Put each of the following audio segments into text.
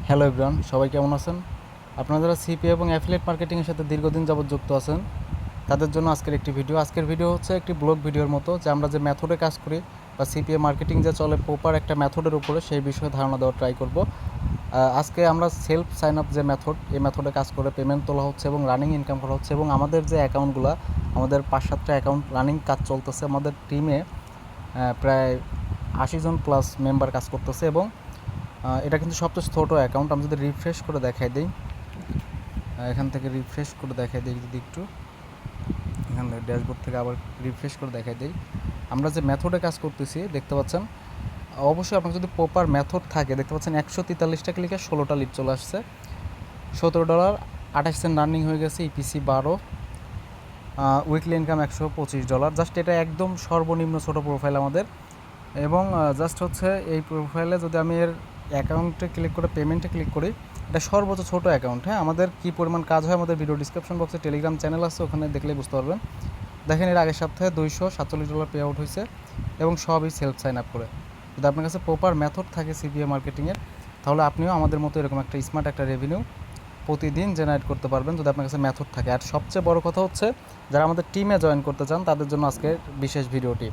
Hello everyone, সবাই কেমন আছেন? আপনারা যারা সিপি এবং অ্যাফিলিয়েট মার্কেটিংয়ের সাথে দীর্ঘদিন যাবত যুক্ত আছেন তাদের জন্য আজকের ভিডিও হচ্ছে একটি ব্লগ ভিডিওর মতো, যে আমরা যে মেথডে কাজ করি বা সিপিএ মার্কেটিং যে চলে প্রপার একটা মেথডের উপরে, সেই বিষয়ে ধারণা দেওয়ার ট্রাই করব। আজকে আমরা সেলফ সাইন আপ যে মেথড, এই মেথডে কাজ করে পেমেন্ট তোলা হচ্ছে এবং রানিং ইনকাম করা হচ্ছে, এবং আমাদের যে অ্যাকাউন্টগুলো, আমাদের 5-7টা অ্যাকাউন্ট রানিং কাজ চলতেছে। আমাদের টিমে প্রায় 80 জন প্লাস মেম্বার কাজ করতেছে, এবং এটা কিন্তু সবচেয়ে ছোটো অ্যাকাউন্ট। আমি যদি রিফ্রেশ করে দেখাই দিই, এখান থেকে রিফ্রেশ করে দেখাই দিই যদি একটু, এখান থেকে ড্যাশবোর্ড থেকে আবার রিফ্রেশ করে দেখাই দিই, আমরা যে মেথডে কাজ করতেছি দেখতে পাচ্ছেন। অবশ্যই আপনার যদি প্রপার মেথড থাকে, দেখতে পাচ্ছেন 143টা ক্লিকে 16টা লিড চলে আসছে, $17.28 রানিং হয়ে গেছে, ইপিসি 12, উইকলি ইনকাম $125। জাস্ট এটা একদম সর্বনিম্ন ছোটো প্রোফাইল আমাদের। এবং জাস্ট হচ্ছে এই প্রোফাইলে যদি আমি এর অ্যাকাউন্টে ক্লিক করে পেমেন্টে ক্লিক করি, এটা সর্বোচ্চ ছোটো অ্যাকাউন্ট। হ্যাঁ, আমাদের কী পরিমাণ কাজ হয় আমাদের ভিডিও ডিসক্রিপশন বক্সে টেলিগ্রাম চ্যানেল আছে, ওখানে দেখলেই বুঝতে পারবেন। দেখেন, এর আগের সপ্তাহে $247 পে আউট হয়েছে, এবং সবই সেলফ সাইন আপ করে। যদি আপনার কাছে প্রপার মেথড থাকে সিপিএ মার্কেটিংয়ের, তাহলে আপনিও আমাদের মতো এরকম একটা স্মার্ট একটা রেভিনিউ প্রতিদিন জেনারেট করতে পারবেন, যদি আপনার কাছে মেথড থাকে। আর সবচেয়ে বড় কথা হচ্ছে, যারা আমাদের টিমে জয়েন করতে চান তাদের জন্য আজকের বিশেষ ভিডিওটি।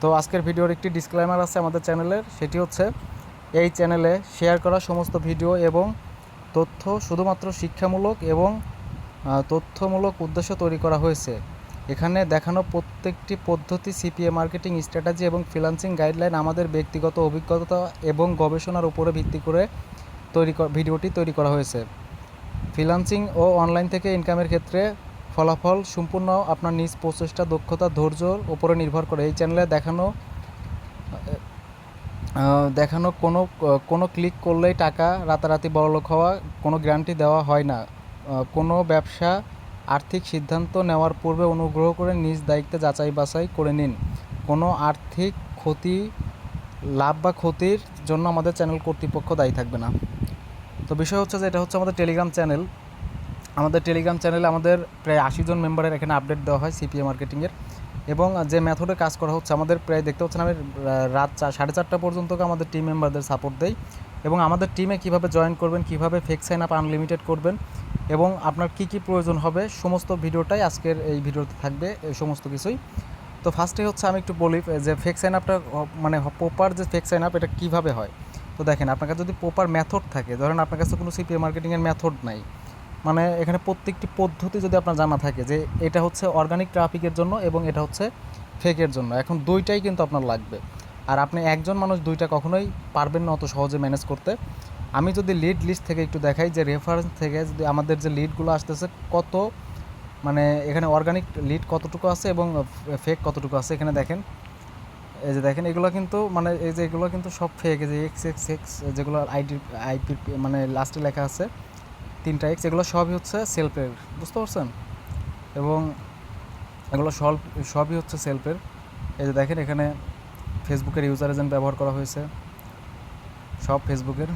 তো আজকের ভিডিওর একটি ডিসক্লেমার আছে আমাদের চ্যানেলের, সেটি হচ্ছে এই চ্যানেলে শেয়ার করা সমস্ত ভিডিও এবং তথ্য শুধুমাত্র শিক্ষামূলক এবং তথ্যমূলক উদ্দেশ্য তৈরি করা হয়েছে। এখানে দেখানো প্রত্যেকটি পদ্ধতি, সিপিএ মার্কেটিং স্ট্র্যাটেজি এবং ফ্রিল্যান্সিং গাইডলাইন আমাদের ব্যক্তিগত অভিজ্ঞতা এবং গবেষণার উপরে ভিত্তি করে ভিডিওটি তৈরি করা হয়েছে। ফ্রিল্যান্সিং ও অনলাইন থেকে ইনকামের ক্ষেত্রে ফলাফল সম্পূর্ণ আপনার নিজ প্রচেষ্টা, দক্ষতা, ধৈর্যর উপরে নির্ভর করে। এই চ্যানেলে দেখানো কোনো ক্লিক করলেই টাকা রাতারাতি বড়লোক হওয়া কোনো গ্যারান্টি দেওয়া হয় না। কোনো ব্যবসা আর্থিক সিদ্ধান্ত নেওয়ার পূর্বে অনুগ্রহ করে নিজ দায়িত্বে যাচাই বাছাই করে নিন। কোনো আর্থিক ক্ষতি, লাভ বা ক্ষতির জন্য আমাদের চ্যানেল কর্তৃপক্ষ দায়ী থাকবে না। তো বিষয় হচ্ছে যে এটা হচ্ছে আমাদের টেলিগ্রাম চ্যানেল। আমাদের টেলিগ্রাম চ্যানেলে আমাদের প্রায় 80 জন মেম্বারের এখানে আপডেট দেওয়া হয় সিপিএ মার্কেটিংয়ের, এবং যে মেথডে কাজ করা হচ্ছে আমাদের প্রায় দেখতে পাচ্ছেন আমি রাত 4:30 পর্যন্ত আমাদের টিম মেম্বারদের সাপোর্ট দেই। এবং আমাদের টিমে কিভাবে জয়েন করবেন, কিভাবে ফেক সাইন আপ আনলিমিটেড করবেন, এবং আপনার কি কি প্রয়োজন হবে, সমস্ত ভিডিওটাই আজকের এই ভিডিওতে থাকবে, এই সমস্ত কিছুই। তো ফার্স্টে হচ্ছে আমি একটু বলি যে ফেক সাইন আপটা মানে প্রপার যে ফেক সাইন আপ এটা কীভাবে হয়। তো দেখেন, আপনার কাছে যদি প্রপার মেথড থাকে, ধরেন আপনার কাছে কোনো সিপিএ মার্কেটিংয়ের মেথড নাই, মানে এখানে প্রত্যেকটি পদ্ধতি যদি আপনার জানা থাকে যে এটা হচ্ছে অর্গানিক ট্রাফিকের জন্য এবং এটা হচ্ছে ফেকের জন্য, এখন দুইটাই কিন্তু আপনার লাগবে। আর আপনি একজন মানুষ দুইটা কখনোই পারবেন না অত সহজে ম্যানেজ করতে। আমি যদি লিড লিস্ট থেকে একটু দেখাই, যে রেফারেন্স থেকে যদি আমাদের যে লিডগুলো আসতেছে কত, মানে এখানে অর্গানিক লিড কতটুকু আছে এবং ফেক কতটুকু আছে, এখানে দেখেন। এই যে দেখেন, এগুলো কিন্তু মানে এই যে এগুলো কিন্তু সব ফেক। এই যে XXX যেগুলো আইপি মানে লাস্টে লেখা আছে 3টা X, এগুলো সবই হচ্ছে সেলফের, বুঝতে পারছেন? এবং এগুলো সবই হচ্ছে সেলফের। এই যে দেখেন, এখানে ফেসবুকের ইউজার এজেন্ট ব্যবহার করা হয়েছে, সব ফেসবুকের।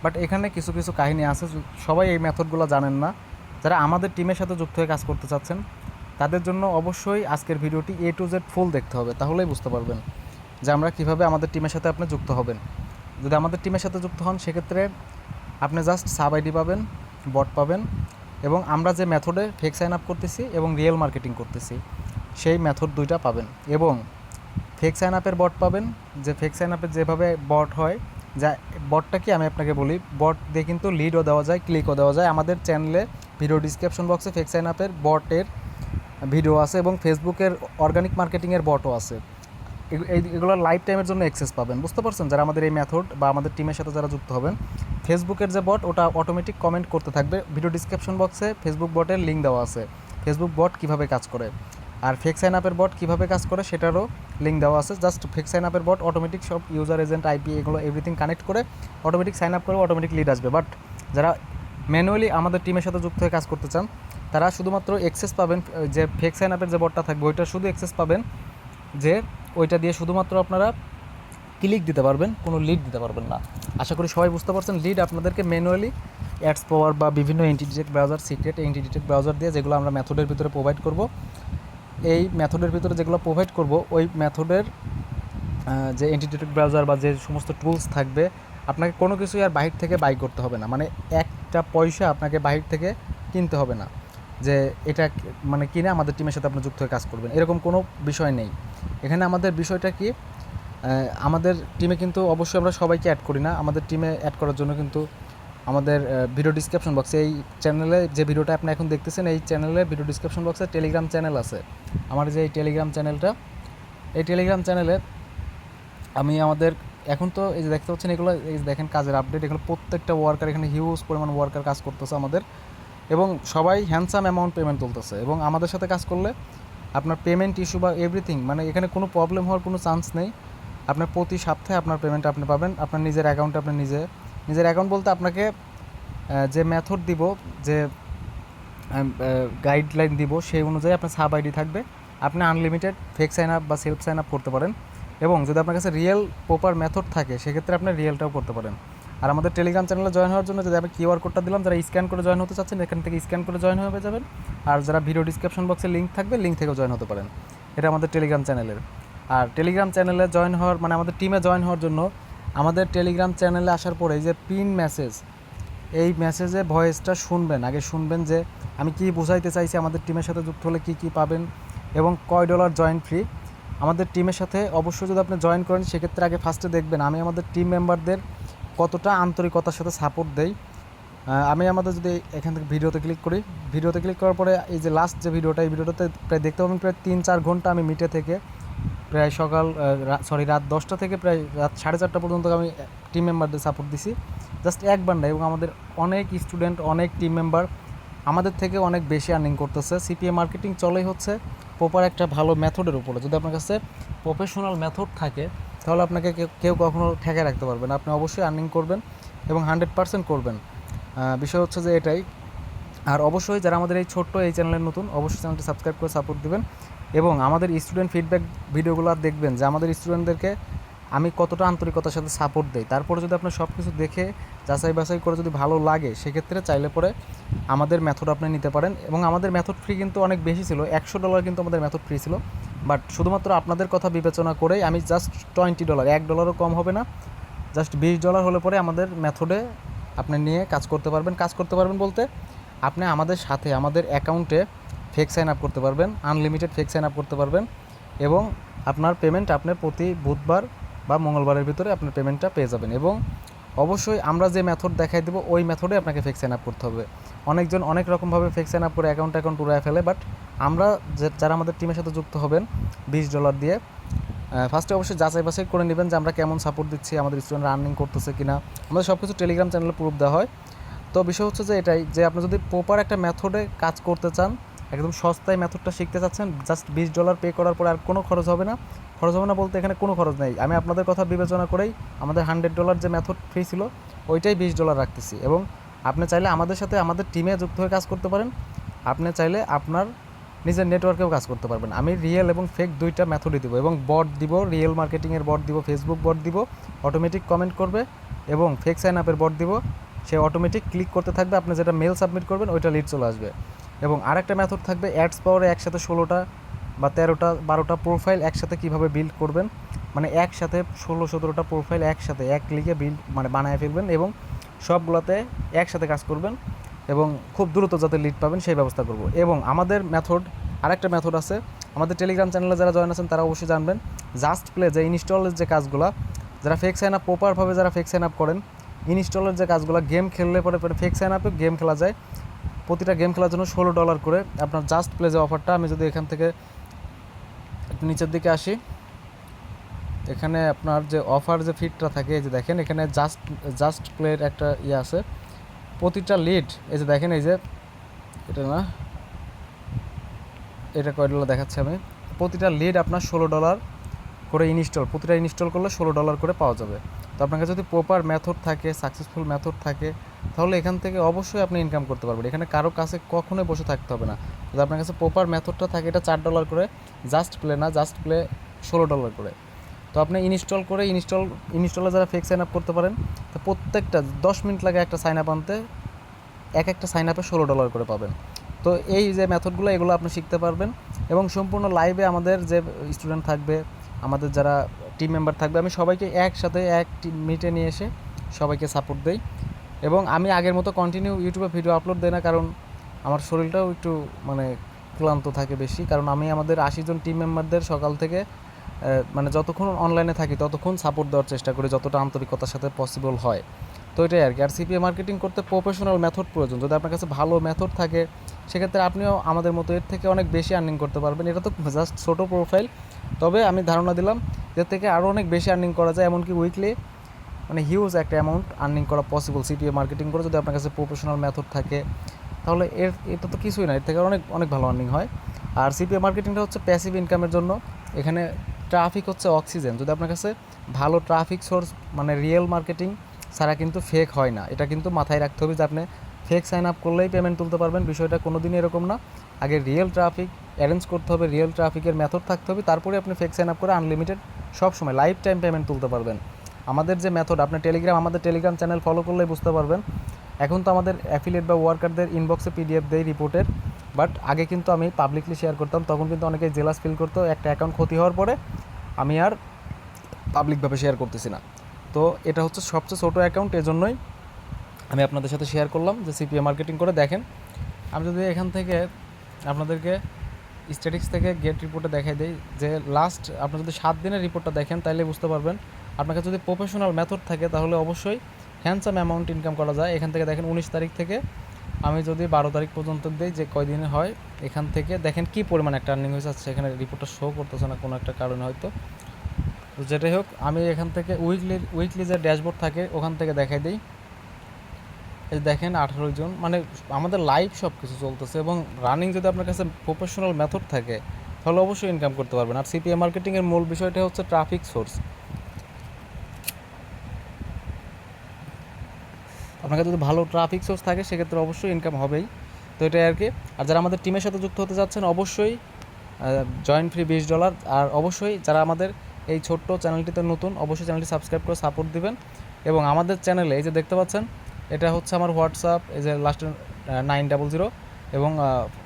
বাট এখানে কিছু কিছু কাহিনী আছে, সবাই এই মেথডগুলো জানেন না। যারা আমাদের টিমের সাথে যুক্ত হয়ে কাজ করতে চাচ্ছেন তাদের জন্য অবশ্যই আজকের ভিডিওটি A to Z ফুল দেখতে হবে, তাহলেই বুঝতে পারবেন যে আমরা কীভাবে আমাদের টিমের সাথে আপনি যুক্ত হবেন। যদি আমাদের টিমের সাথে যুক্ত হন, সেক্ষেত্রে আপনি জাস্ট সাব আইডি পাবেন, বট পাবেন, এবং আমরা যে মেথডে ফেক সাইন আপ করতেছি এবং রিয়েল মার্কেটিং করতেছি সেই মেথড দুইটা পাবেন। এবং ফেক সাইন আপের বট পাবেন, যে ফেক সাইন আপের যেভাবে বট হয়, যা বটটা কি আমি আপনাকে বলি, বট দিয়ে কিন্তু লিডও দেওয়া যায়, ক্লিকও দেওয়া যায়। আমাদের চ্যানেলে ভিডিও ডিসক্রিপশন বক্সে ফেক সাইন আপের বটের ভিডিও আছে, এবং ফেসবুকের অর্গানিক মার্কেটিংয়ের বটও আছে। এগুলো লাইফ টাইমের জন্য অ্যাক্সেস পাবেন, বুঝতে পারছেন? যারা আমাদের এই মেথড বা আমাদের টিমের সাথে যারা যুক্ত হবেন, ফেসবুকের যে বট ওটা অটোমেটিক কমেন্ট করতে থাকবে। ভিডিও ডিসক্রিপশন বক্সে ফেসবুক বটের লিঙ্ক দেওয়া আছে, ফেসবুক বট কীভাবে কাজ করে, আর ফেক সাইন আপের বট কীভাবে কাজ করে সেটারও লিঙ্ক দেওয়া আছে। জাস্ট ফেক সাইন আপের বট অটোমেটিক সব ইউজার এজেন্ট আইপি এগুলো এভরিথিং কানেক্ট করে অটোমেটিক সাইন আপ করে অটোমেটিক লিড আসবে। বাট যারা ম্যানুয়ালি আমাদের টিমের সাথে যুক্ত হয়ে কাজ করতে চান, তারা শুধুমাত্র অ্যাক্সেস পাবেন, যে ফেক সাইন আপের যে বটটা থাকবে ওইটা শুধু অ্যাক্সেস পাবেন, যে ওইটা দিয়ে শুধুমাত্র আপনারা ক্লিক দিতে পারবেন, কোনো লিড দিতে পারবেন না। আশা করি সবাই বুঝতে পারছেন। লিড আপনাদেরকে ম্যানুয়ালি অ্যাডস পাওয়ার বা বিভিন্ন entity browser, secret entity browser দিয়ে যেগুলো আমরা মেথডের ভিতরে প্রোভাইড করব, এই মেথডের ভিতরে যেগুলো প্রোভাইড করব ওই মেথডের যে এন্টিটি ব্রাউজার বা যে সমস্ত টুলস থাকবে আপনাকে কোনো কিছুই আর বাহির থেকে বাই করতে হবে না, মানে একটা পয়সা আপনাকে বাহির থেকে কিনতে হবে না যে এটা মানে কিনে আমাদের টিমের সাথে আপনি যুক্ত হয়ে কাজ করবেন, এরকম কোনো বিষয় নেই। এখানে আমাদের বিষয়টা কি, আমাদের টিমে কিন্তু অবশ্যই আমরা সবাইকে অ্যাড করি না। আমাদের টিমে অ্যাড করার জন্য কিন্তু আমাদের ভিডিও ডিসক্রিপশন বক্সে, এই চ্যানেলে যে ভিডিওটা আপনি এখন দেখতেছেন এই চ্যানেলে ভিডিও ডিসক্রিপশন বক্সে টেলিগ্রাম চ্যানেল আছে। আমার যে এই টেলিগ্রাম চ্যানেলটা, এই টেলিগ্রাম চ্যানেলে আমি আমাদের এখন তো এই যে দেখতে পাচ্ছেন এগুলো, এই যে দেখেন কাজের আপডেট, এখানে প্রত্যেকটা ওয়ার্কার, এখানে হিউজ পরিমাণ ওয়ার্কার কাজ করতেছে আমাদের, এবং সবাই হ্যান্ডসাম অ্যামাউন্ট পেমেন্ট তুলতেছে। এবং আমাদের সাথে কাজ করলে আপনার পেমেন্ট ইস্যু বা এভরিথিং, মানে এখানে কোনো প্রবলেম হওয়ার কোনো চান্স নেই। আপনার প্রতি সপ্তাহে আপনার পেমেন্ট আপনি পাবেন আপনার নিজের অ্যাকাউন্টে। আপনি নিজের অ্যাকাউন্ট বলতে আপনাকে যে মেথড দিব, যে গাইডলাইন দিব, সেই অনুযায়ী আপনার সাব আইডি থাকবে। আপনি আনলিমিটেড ফেক সাইন আপ বা সেলফ সাইন আপ করতে পারেন, এবং যদি আপনার কাছে রিয়েল প্রপার মেথড থাকে সেক্ষেত্রে আপনি রিয়েলটাও করতে পারেন। আর আমাদের টেলিগ্রাম চ্যানেলে জয়েন হওয়ার জন্য যদি আমি কিউআর কোডটা দিলাম, যারা স্ক্যান করে জয়েন হতে চাচ্ছেন এখান থেকে স্ক্যান করে জয়েন হয়ে যাবেন। আর যারা ভিডিও ডিসক্রিপশন বক্সে লিঙ্ক থাকবে, লিঙ্ক থেকেও জয়েন হতে পারেন। এটা আমাদের টেলিগ্রাম চ্যানেলের। আর টেলিগ্রাম চ্যানেলে জয়েন হওয়ার মানে আমাদের টিমে জয়েন হওয়ার জন্য আমাদের টেলিগ্রাম চ্যানেলে আসার পরে এই যে পিন মেসেজ, এই মেসেজে ভয়েসটা শুনবেন, আগে শুনবেন যে আমি কি বোঝাইতে চাইছি, আমাদের টিমের সাথে যুক্ত হলে কি কি পাবেন এবং কয় ডলার জয়েন ফ্রি। আমাদের টিমের সাথে অবশ্যই যদি আপনি জয়েন করেন সেক্ষেত্রে আগে ফার্স্টে দেখবেন আমি আমাদের টিম মেম্বারদের কতটা আন্তরিকতার সাথে সাপোর্ট দেই। আমি আমাদের যদি এখান থেকে ভিডিওতে ক্লিক করার পরে এই যে লাস্ট যে ভিডিওটা, এই ভিডিওটাতে প্রায় দেখতে পাবেন প্রায় 3-4 ঘন্টা আমি মিটে থেকে প্রায় রাত 10টা থেকে প্রায় রাত 4:30 পর্যন্ত আমি টিম মেম্বারদের সাপোর্ট দিছি, জাস্ট একবার না। এবং আমাদের অনেক স্টুডেন্ট, অনেক টিম মেম্বার আমাদের থেকে অনেক বেশি আর্নিং করতেছে। সিপিএ মার্কেটিং চলেই হচ্ছে প্রপার একটা ভালো মেথডের উপরে। যদি আপনার কাছে প্রফেশনাল মেথড থাকে তাহলে আপনাকে কেউ কখনো ঠেকায় রাখতে পারবে না। আপনি অবশ্যই আর্নিং করবেন এবং 100% করবেন। বিষয় হচ্ছে যে এটাই। আর অবশ্যই যারা আমাদের এই ছোট্ট এই চ্যানেলের নতুন, অবশ্যই চ্যানেলটি সাবস্ক্রাইব করে সাপোর্ট দেবেন এবং আমাদের স্টুডেন্ট ফিডব্যাক ভিডিওগুলো দেখবেন যে আমাদের স্টুডেন্টদেরকে আমি কতটা আন্তরিকতার সাথে সাপোর্ট দেই। তারপরে যদি আপনার সব কিছু দেখে যাচাই বাছাই করে যদি ভালো লাগে সেক্ষেত্রে চাইলে পরে আমাদের মেথড আপনি নিতে পারেন। এবং আমাদের মেথড ফ্রি কিন্তু অনেক বেশি ছিল, $100 কিন্তু আমাদের মেথড ফ্রি ছিল। বাট শুধুমাত্র আপনাদের কথা বিবেচনা করেই আমি জাস্ট $20, $1 কম হবে না, জাস্ট $20 হলে পরে আমাদের মেথডে আপনি নিয়ে কাজ করতে পারবেন বলতে আপনি আমাদের সাথে আমাদের অ্যাকাউন্টে ফেক সাইন আপ করতে পারবেন, আনলিমিটেড ফেক সাইন আপ করতে পারবেন, এবং আপনার পেমেন্ট আপনি প্রতি বুধবার বা মঙ্গলবারের ভিতরে আপনার পেমেন্টটা পেয়ে যাবেন। এবং অবশ্যই আমরা যে মেথড দেখাই দেবো ওই মেথডে আপনাকে ফেক সাইন আপ করতে হবে। অনেকজন অনেক রকমভাবে ফেক সাইন আপ করে অ্যাকাউন্ট উড়ায় ফেলে, বাট আমরা যারা আমাদের টিমের সাথে যুক্ত হবেন $20 দিয়ে, ফার্স্টে অবশ্যই যাচাই বাছাই করে নেবেন যে আমরা কেমন সাপোর্ট দিচ্ছি, আমাদের স্টুডেন্টরা আর্নিং করতেছে কিনা। আমাদের সব কিছু টেলিগ্রাম চ্যানেলে প্রুফ দেওয়া হয়। তো বিষয় হচ্ছে যে এটাই, যে আপনি যদি প্রপার একটা মেথডে কাজ করতে চান, একদম সস্তায় মেথডটা শিখতে চাচ্ছেন, জাস্ট $20 পে করার পরে আর কোনো খরচ হবে না। বলতে এখানে কোনো খরচ নেই। আমি আপনাদের কথা বিবেচনা করেই আমাদের $100 যে মেথড ফ্রি ছিল ওইটাই $20 রাখতেছি। এবং আপনি চাইলে আমাদের সাথে আমাদের টিমে যুক্ত হয়ে কাজ করতে পারেন, আপনি চাইলে আপনার নিজের নেটওয়ার্কেও কাজ করতে পারবেন। আমি রিয়েল এবং ফেক দুইটা মেথডই দিব, এবং বট দিব, রিয়েল মার্কেটিংয়ের বট দিব, ফেসবুক বট দিব, অটোমেটিক কমেন্ট করবে, এবং ফেক সাইন আপের বট দিব, সে অটোমেটিক ক্লিক করতে থাকবে, আপনি যেটা মেল সাবমিট করবেন ওইটা লিড চলে আসবে। এবং আরেকটা মেথড থাকবে অ্যাডস পাওয়ারে একসাথে 16টা বা 13টা 12টা প্রোফাইল একসাথে কীভাবে বিল্ড করবেন, মানে একসাথে 16-17টা প্রোফাইল একসাথে এক ক্লিকে বিল্ড মানে বানায় ফেলবেন এবং সবগুলোতে একসাথে কাজ করবেন এবং খুব দ্রুত যাতে লিড পাবেন সেই ব্যবস্থা করব। এবং আমাদের আরেকটা মেথড আছে, আমাদের টেলিগ্রাম চ্যানেলে যারা জয়েন আছেন তারা অবশ্যই জানবেন, জাস্ট প্লে যে ইনস্টলের যে কাজগুলো, যারা ফেক সাইন আপ প্রপারভাবে যারা ফেক সাইন আপ করেন, ইনস্টলের যে কাজগুলো, গেম খেললে পরে ফেক সাইন আপে গেম খেলা যায়, প্রতিটা গেম খেলার জন্য $16 করে আপনার জাস্ট প্লে যে অফারটা, আমি যদি এখান থেকে একটু নিচের দিকে আসি, এখানে আপনার যে অফার যে ফিডটা থাকে এই যে দেখেন এখানে জাস্ট প্লের একটা ইয়ে আছে, প্রতিটা লিড এই যে দেখেন, এই যে এটা না, এটা $কয় দেখাচ্ছে আমি, প্রতিটা লিড আপনার $16 করে প্রতিটা ইনস্টল করলে $16 করে পাওয়া যাবে। তো আপনার কাছে যদি প্রপার মেথড থাকে, সাকসেসফুল মেথড থাকে, তাহলে এখান থেকে অবশ্যই আপনি ইনকাম করতে পারবেন। এখানে কারো কাছে কখনোই বসে থাকতে হবে না। যদি আপনার কাছে প্রপার মেথডটা থাকে, এটা $4 করে, জাস্ট প্লে $16 করে। তো আপনি ইনস্টলে যারা ফেক সাইন আপ করতে পারেন, তো প্রত্যেকটা 10 মিনিট লাগে একটা সাইন আপ আনতে, একটা সাইন আপে $16 করে পাবেন। তো এই যে মেথডগুলো এগুলো আপনি শিখতে পারবেন এবং সম্পূর্ণ লাইভে আমাদের যে স্টুডেন্ট থাকবে, আমাদের যারা টিম মেম্বার থাকবে, আমি সবাইকে একসাথে এক মিটে নিয়ে এসে সবাইকে সাপোর্ট দেই। এবং আমি আগের মতো কন্টিনিউ ইউটিউবে ভিডিও আপলোড দেই না, কারণ আমার শরীরটাও একটু মানে ক্লান্ত থাকে বেশি, কারণ আমি আমাদের 80 জন টিম মেম্বারদের সকাল থেকে মানে যতক্ষণ অনলাইনে থাকি ততক্ষণ সাপোর্ট দেওয়ার চেষ্টা করি, যতটা আন্তরিকতার সাথে পসিবল হয়। তো এটাই আর কি। আর সিপিএ মার্কেটিং করতে প্রফেশনাল মেথড প্রয়োজন। যদি আপনার কাছে ভালো মেথড থাকে সেক্ষেত্রে আপনিও আমাদের মতো এর থেকে অনেক বেশি আর্নিং করতে পারবেন। এটা তো জাস্ট ছোটো প্রোফাইল, তবে আমি ধারণা দিলাম এর থেকে আরও অনেক বেশি আর্নিং করা যায়, এমনকি উইকলি মানে হিউজ একটা অ্যামাউন্ট আর্নিং করা পসিবল সিপিএ মার্কেটিং করে, যদি আপনার কাছে প্রফেশনাল মেথড থাকে। তাহলে এটা তো কিছুই না, এর থেকে অনেক অনেক ভালো আর্নিং হয়। আর সিপিএ মার্কেটিংটা হচ্ছে প্যাসিভ ইনকামের জন্য। এখানে ট্রাফিক হচ্ছে অক্সিজেন। যদি আপনার কাছে ভালো ট্রাফিক সোর্স মানে রিয়েল মার্কেটিং ছাড়া কিন্তু ফেক হয় না, এটা কিন্তু মাথায় রাখতে হবে যে আপনি ফেক সাইন আপ করলেই পেমেন্ট তুলতে পারবেন, বিষয়টা কোনো দিনই এরকম না। আগে রিয়েল ট্রাফিক অ্যারেঞ্জ করতে হবে, রিয়েল ট্রাফিকের মেথড থাকতে হবে, তারপরে আপনি ফেক সাইন আপ করে আনলিমিটেড সব সময় লাইফ টাইম পেমেন্ট তুলতে পারবেন। আমাদের যে মেথড, আপনি আমাদের টেলিগ্রাম চ্যানেল ফলো করলেই বুঝতে পারবেন। এখন তো আমাদের অ্যাফিলিয়েট বা ওয়ার্কারদের ইনবক্সে পিডিএফ দেয় রিপোর্টের, বাট আগে কিন্তু আমি পাবলিকলি শেয়ার করতাম, তখন কিন্তু অনেকেই জেলাস ফিল করতো। একটা অ্যাকাউন্ট ক্ষতি হওয়ার পরে আমি আর পাবলিকভাবে শেয়ার করতেছি না। তো এটা হচ্ছে সবচেয়ে ছোটো অ্যাকাউন্ট, এজন্যই আমি আপনাদের সাথে শেয়ার করলাম যে সিপিএ মার্কেটিং করে দেখেন। আমি যদি এখান থেকে আপনাদেরকে স্ট্যাটিক্স থেকে গেট রিপোর্টে দেখাই দিই যে লাস্ট আপনি যদি 7 দিনের রিপোর্টটা দেখেন তাহলে বুঝতে পারবেন। আপনার কাছে যদি প্রফেশনাল মেথড থাকে তাহলে অবশ্যই হ্যান্ডসাম অ্যামাউন্ট ইনকাম করা যায়। এখান থেকে দেখেন 19 তারিখ থেকে আমি যদি 12 তারিখ পর্যন্ত দিই যে কয়দিনে হয়, এখান থেকে দেখেন কী পরিমাণ একটা আর্নিং হয়েছে। আচ্ছা, এখানে রিপোর্টটা শো করতেছে না কোনো একটা কারণে হয়তো। তো যেটাই হোক, আমি এখান থেকে উইকলি যে ড্যাশবোর্ড থাকে ওখান থেকে দেখাই দিই। এই দেখেন 18 জন, মানে আমাদের লাইভ সব কিছু চলতেছে এবং রানিং। যদি আপনার কাছে প্রফেশনাল মেথড থাকে তাহলে অবশ্যই ইনকাম করতে পারবেন। আর সিপিএ মার্কেটিংয়ের মূল বিষয়টা হচ্ছে ট্রাফিক সোর্স। আপনার কাছে যদি ভালো ট্রাফিক সোর্স থাকে সেক্ষেত্রে অবশ্যই ইনকাম হবেই। তো এটাই আর কি। আর যারা আমাদের টিমের সাথে যুক্ত হতে যাচ্ছেন অবশ্যই জয়েন ফ্রি $20। আর অবশ্যই যারা আমাদের এই ছোট্ট চ্যানেলটিতে নতুন, অবশ্যই চ্যানেলটি সাবস্ক্রাইব করে সাপোর্ট দিবেন। এবং আমাদের চ্যানেলে এই যে দেখতে পাচ্ছেন, এটা হচ্ছে আমার হোয়াটসঅ্যাপ, এই যে লাস্টে 900 এবং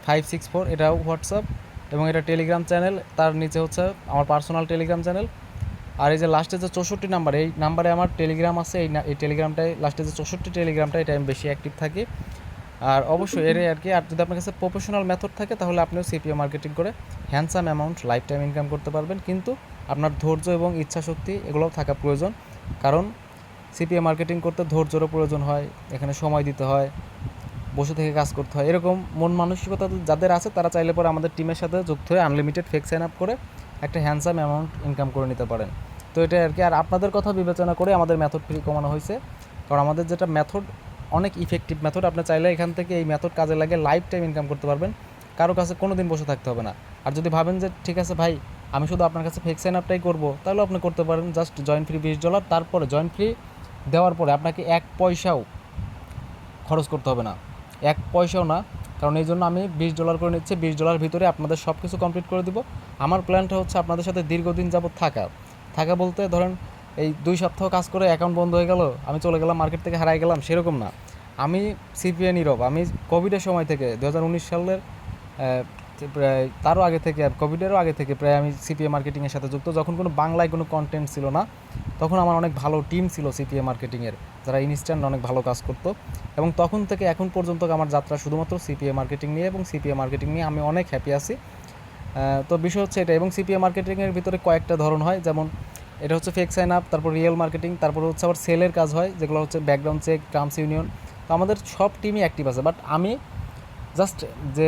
564, এটাও হোয়াটসঅ্যাপ। এবং এটা টেলিগ্রাম চ্যানেল, তার নিচে হচ্ছে আমার পার্সোনাল টেলিগ্রাম চ্যানেল। আর এই যে লাস্টে যে 64 নাম্বার, এই নাম্বারে আমার টেলিগ্রাম আছে। এই টেলিগ্রামটাই লাস্টে যে 64 টেলিগ্রামটা, এটা আমি বেশি অ্যাক্টিভ থাকি। আর অবশ্যই এটাই আর কি। আর যদি আপনার কাছে প্রফেশনাল মেথড থাকে তাহলে আপনিও সিপিএ মার্কেটিং করে handsome amount life time income করতে পারবেন। কিন্তু আপনার ধৈর্য এবং ইচ্ছাশক্তি এগুলোও থাকা প্রয়োজন, কারণ সিপিএ মার্কেটিং করতে ধৈর্যেরও প্রয়োজন হয়, এখানে সময় দিতে হয়, বসে থেকে কাজ করতে হয়। এরকম মন মানসিকতা যাদের আছে তারা চাইলে পরে আমাদের টিমের সাথে যুক্ত হয়ে আনলিমিটেড ফেক সাইন আপ করে একটা হ্যান্ডসাম অ্যামাউন্ট ইনকাম করে নিতে পারেন। তো এটাই আর কি। আর আপনাদের কথা বিবেচনা করে আমাদের মেথড ফ্রি কমানো হয়েছে, কারণ আমাদের যেটা মেথড অনেক ইফেক্টিভ মেথড। আপনি চাইলে এখান থেকে এই মেথড কাজে লাগে লাইফ টাইম ইনকাম করতে পারবেন, কারো কাছে কোনো দিন বসে থাকতে হবে না। আর যদি ভাবেন যে ঠিক আছে ভাই আমি শুধু আপনার কাছে ফেক সাইন আপটাই করবো, তাহলে আপনি করতে পারেন। Just join free $20। তারপরে জয়েন ফ্রি দেওয়ার পরে আপনাকে 1 পয়সাও খরচ করতে হবে না, 1 পয়সাও না। কারণ এই জন্য আমি $20 করে নিচ্ছি। $20 ভিতরে আপনাদের সব কিছু কমপ্লিট করে দিব। আমার প্ল্যানটা হচ্ছে আপনাদের সাথে দীর্ঘদিন যাবত থাকা বলতে ধরেন এই 2 সপ্তাহ কাজ করে অ্যাকাউন্ট বন্ধ হয়ে গেল, আমি চলে গেলাম, মার্কেট থেকে হারাই গেলাম, সেরকম না। আমি সিপিএ নীরব। আমি কোভিডের সময় থেকে 2019 সালের প্রায় তারও আগে থেকে, আর কোভিডেরও আগে থেকে প্রায় আমি সিপিএ মার্কেটিংয়ের সাথে যুক্ত। যখন কোনো বাংলায় কোনো কন্টেন্ট ছিল না তখন আমার অনেক ভালো টিম ছিল সিপিএ মার্কেটিংয়ের, যারা ইনস্ট্যান্ট অনেক ভালো কাজ করতো। এবং তখন থেকে এখন পর্যন্ত আমার যাত্রা শুধুমাত্র সিপিএ মার্কেটিং নিয়ে, এবং সিপিএ মার্কেটিং নিয়ে আমি অনেক হ্যাপি আছি। তো বিষয় হচ্ছে এটা। এবং সিপিএ মার্কেটিংয়ের ভিতরে কয়েকটা ধরন হয়, যেমন এটা হচ্ছে ফেক সাইন আপ, তারপর রিয়েল মার্কেটিং, তারপর হচ্ছে আবার সেলের কাজ হয়, যেগুলো হচ্ছে ব্যাকগ্রাউন্ড চেক, টার্মস ইউনিয়ন। তো আমাদের সব টিমই অ্যাক্টিভ আছে, বাট আমি জাস্ট যে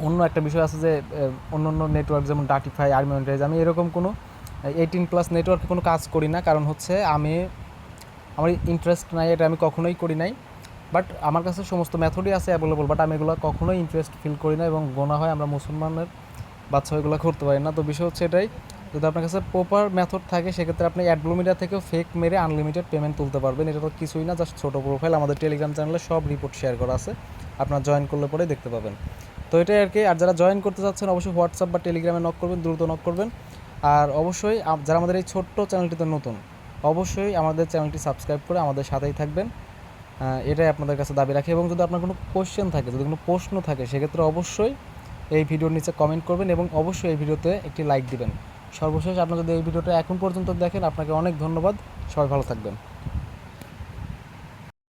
অন্য একটা বিষয় আছে যে অন্য অন্য নেটওয়ার্ক যেমন ডাটিফাই, আর্মি মনিটাইজ, আমি এরকম কোনো 18+ নেটওয়ার্কে কোনো কাজ করি না, কারণ হচ্ছে আমার ইন্টারেস্ট নাই, এটা আমি কখনোই করি নাই। বাট আমার কাছে সমস্ত মেথডই আছে অ্যাভেলেবল, বাট আমি এগুলো কখনোই ইন্টারেস্ট ফিল করি না, এবং গোনা হয় আমরা মুসলমানের বাচ্চা এগুলো করতে পারি না। তো বিষয় হচ্ছে এটাই। যদি আপনার কাছে প্রপার মেথড থাকে সেক্ষেত্রে আপনি অ্যাডব্লুমিডিয়া থেকেও ফেক মেরে আনলিমিটেড পেমেন্ট তুলতে পারবেন। এটা তো কিছুই না, জাস্ট ছোটো প্রোফাইল। আমাদের টেলিগ্রাম চ্যানেলে সব রিপোর্ট শেয়ার করা আছে, আপনার জয়েন করলে পরে দেখতে পাবেন। তো এটাই আর কি। আর যারা জয়েন করতে চাচ্ছেন অবশ্যই হোয়াটসঅ্যাপ বা টেলিগ্রামে নক করবেন, দ্রুত নক করবেন। আর অবশ্যই যারা আমাদের এই ছোট্ট চ্যানেলটিতে নতুন, অবশ্যই আমাদের চ্যানেলটি সাবস্ক্রাইব করে আমাদের সাথেই থাকবেন, এটাই আপনাদের কাছে দাবি রাখি। এবং যদি আপনার কোনো কোশ্চেন থাকে, যদি কোনো প্রশ্ন থাকে, সেক্ষেত্রে অবশ্যই এই ভিডিওর নিচে কমেন্ট করবেন এবং অবশ্যই এই ভিডিওতে একটি লাইক দিবেন। সর্বশেষ, আপনারা যদি এই ভিডিওটা এখন পর্যন্ত দেখেন আপনাকে অনেক ধন্যবাদ। সবাই ভালো থাকবেন।